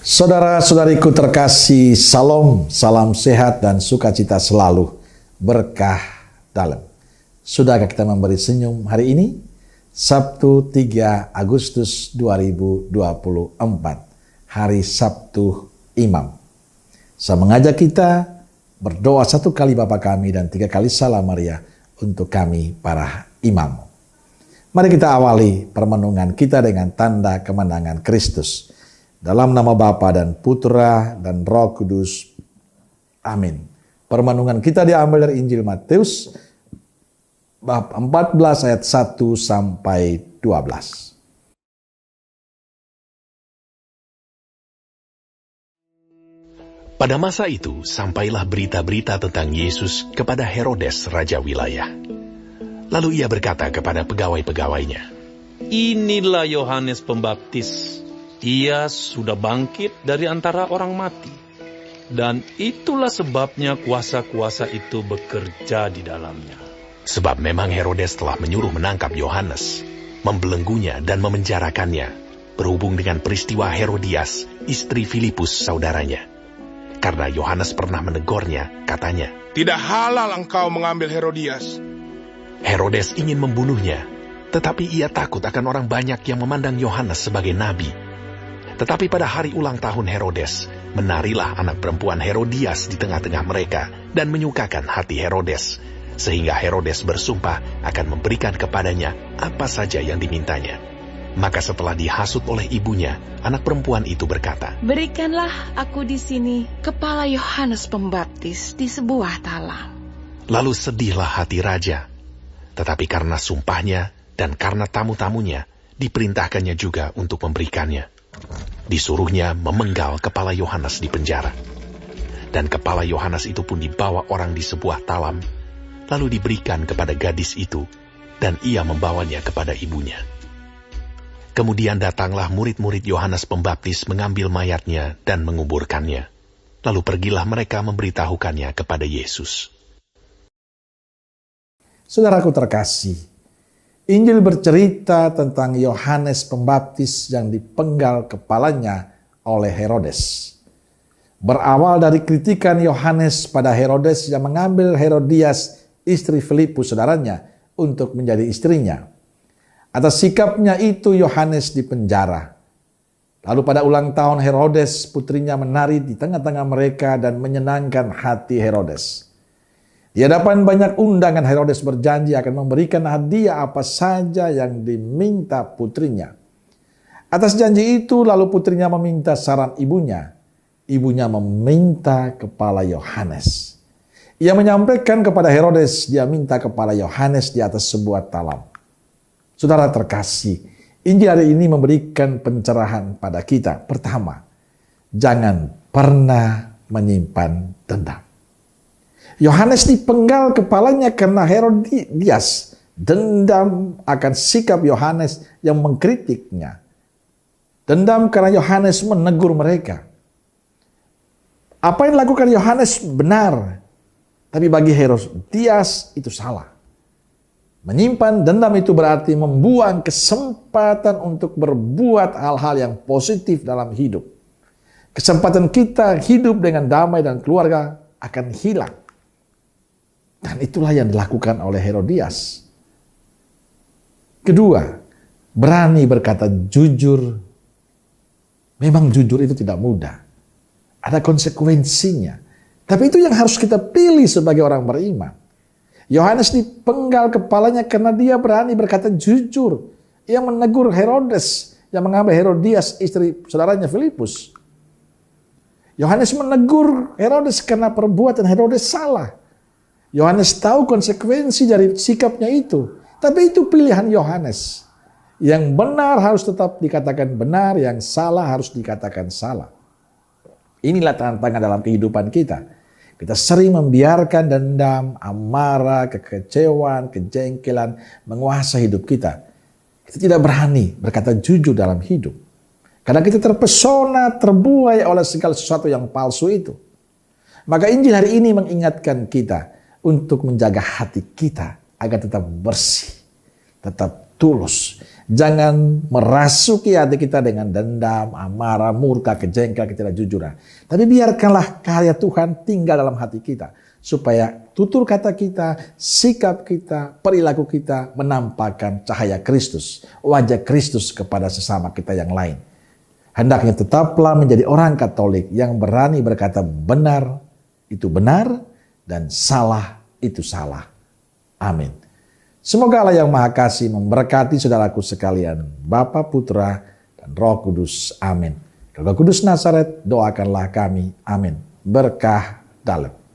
Saudara-saudariku terkasih, salam sehat dan sukacita selalu, berkah dalam. Sudahkah kita memberi senyum hari ini? Sabtu 3 Agustus 2024, hari Sabtu Imam. Saya mengajak kita berdoa 1 kali Bapa kami dan 3 kali Salam Maria untuk kami para imam. Mari kita awali permenungan kita dengan tanda kemenangan Kristus. Dalam nama Bapa dan Putra dan Roh Kudus. Amin. Permenungan kita diambil dari Injil Matius bab 14 ayat 1 sampai 12. Pada masa itu, sampailah berita-berita tentang Yesus kepada Herodes, raja wilayah. Lalu ia berkata kepada pegawai-pegawainya, "Inilah Yohanes Pembaptis. Ia sudah bangkit dari antara orang mati. Dan itulah sebabnya kuasa-kuasa itu bekerja di dalamnya." Sebab memang Herodes telah menyuruh menangkap Yohanes, membelenggunya dan memenjarakannya, berhubung dengan peristiwa Herodias, istri Filipus saudaranya. Karena Yohanes pernah menegurnya, katanya, "Tidak halal engkau mengambil Herodias." Herodes ingin membunuhnya, tetapi ia takut akan orang banyak yang memandang Yohanes sebagai nabi. Tetapi pada hari ulang tahun Herodes, menarilah anak perempuan Herodias di tengah-tengah mereka dan menyukakan hati Herodes, sehingga Herodes bersumpah akan memberikan kepadanya apa saja yang dimintanya. Maka setelah dihasut oleh ibunya, anak perempuan itu berkata, "Berikanlah aku di sini kepala Yohanes Pembaptis di sebuah talam." Lalu sedihlah hati raja. Tetapi karena sumpahnya dan karena tamu-tamunya, diperintahkannya juga untuk memberikannya. Disuruhnya memenggal kepala Yohanes di penjara. Dan kepala Yohanes itu pun dibawa orang di sebuah talam, lalu diberikan kepada gadis itu, dan ia membawanya kepada ibunya. Kemudian datanglah murid-murid Yohanes Pembaptis mengambil mayatnya dan menguburkannya. Lalu pergilah mereka memberitahukannya kepada Yesus. Saudaraku terkasih, Injil bercerita tentang Yohanes Pembaptis yang dipenggal kepalanya oleh Herodes. Berawal dari kritikan Yohanes pada Herodes yang mengambil Herodias, istri Filipus saudaranya, untuk menjadi istrinya. Atas sikapnya itu Yohanes dipenjara. Lalu pada ulang tahun Herodes, putrinya menari di tengah-tengah mereka dan menyenangkan hati Herodes. Di hadapan banyak undangan, Herodes berjanji akan memberikan hadiah apa saja yang diminta putrinya. Atas janji itu, lalu putrinya meminta saran ibunya. Ibunya meminta kepala Yohanes. Ia menyampaikan kepada Herodes, dia minta kepala Yohanes di atas sebuah talam. Saudara terkasih, Injil hari ini memberikan pencerahan pada kita. Pertama, jangan pernah menyimpan dendam. Yohanes dipenggal kepalanya karena Herodias dendam akan sikap Yohanes yang mengkritiknya. Dendam karena Yohanes menegur mereka. Apa yang dilakukan Yohanes benar, tapi bagi Herodias itu salah. Menyimpan dendam itu berarti membuang kesempatan untuk berbuat hal-hal yang positif dalam hidup. Kesempatan kita hidup dengan damai dan keluarga akan hilang. Dan itulah yang dilakukan oleh Herodias. Kedua, berani berkata jujur. Memang jujur itu tidak mudah. Ada konsekuensinya. Tapi itu yang harus kita pilih sebagai orang beriman. Yohanes dipenggal kepalanya karena dia berani berkata jujur. Ia menegur Herodes yang mengambil Herodias, istri saudaranya Filipus. Yohanes menegur Herodes karena perbuatan Herodes salah. Yohanes tahu konsekuensi dari sikapnya itu. Tapi itu pilihan Yohanes. Yang benar harus tetap dikatakan benar, yang salah harus dikatakan salah. Inilah tantangan dalam kehidupan kita. Kita sering membiarkan dendam, amarah, kekecewaan, kejengkelan menguasai hidup kita. Kita tidak berani berkata jujur dalam hidup. Karena kita terpesona, terbuai oleh segala sesuatu yang palsu itu. Maka Injil hari ini mengingatkan kita untuk menjaga hati kita agar tetap bersih, tetap tulus. Jangan merasuki hati kita dengan dendam, amarah, murka, kejengkel, ketidakjujuran. Tapi biarkanlah karya Tuhan tinggal dalam hati kita. Supaya tutur kata kita, sikap kita, perilaku kita menampakkan cahaya Kristus, wajah Kristus kepada sesama kita yang lain. Hendaknya tetaplah menjadi orang Katolik yang berani berkata benar itu benar dan salah itu salah. Amin. Semoga Allah yang Maha Kasih memberkati saudaraku sekalian, Bapa, Putra, dan Roh Kudus. Amin. Roh Kudus Nazaret, doakanlah kami. Amin. Berkah dalam.